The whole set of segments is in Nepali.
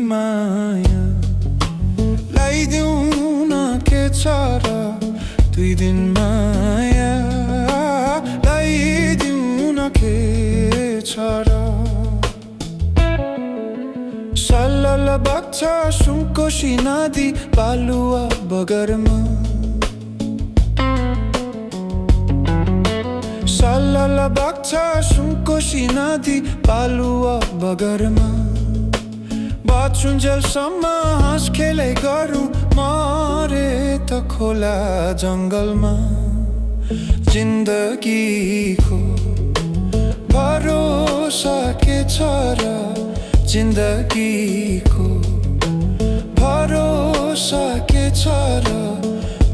माया लाइदेऊ न के छ र 2 दिन माया लाइदेऊ न के छ र सल्लल बग्छ सुनकोशी नदी बालुवा बगरमा सल्लल बग्छ सुनकोशी नदी बालुवा बगरमा बाँचुन्जेलसम्म हाँस खेलै गरौँ मरे त खोला जङ्गलमा जिन्दगीको भरोसा के छ र जिन्दगीको भरोसा के छ र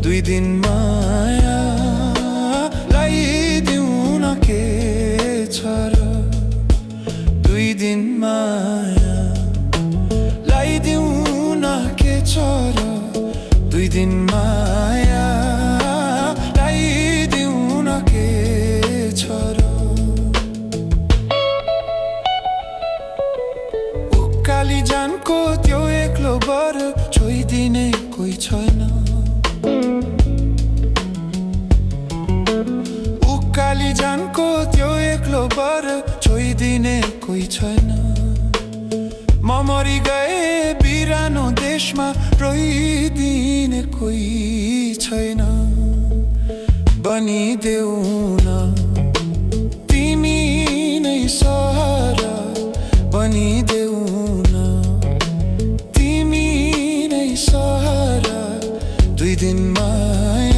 2 दिन माया लाइदेऊ न के छ र 2 दिन माया लाइदेऊ न के छ र 2 दिन माया लाइदेऊ न के छ र उकाली जानको त्यो एक्लो बर छोइदिने कोही छैन उकाली जानको त्यो एक्लो बर छोइदिने कोही छैन म मरि गए बिरानो देशमा रोइदिने कोही छैन बनिदेऊ न तिमी नै सहारा बनिदेऊ न तिमी नै सहारा 2 दिन माया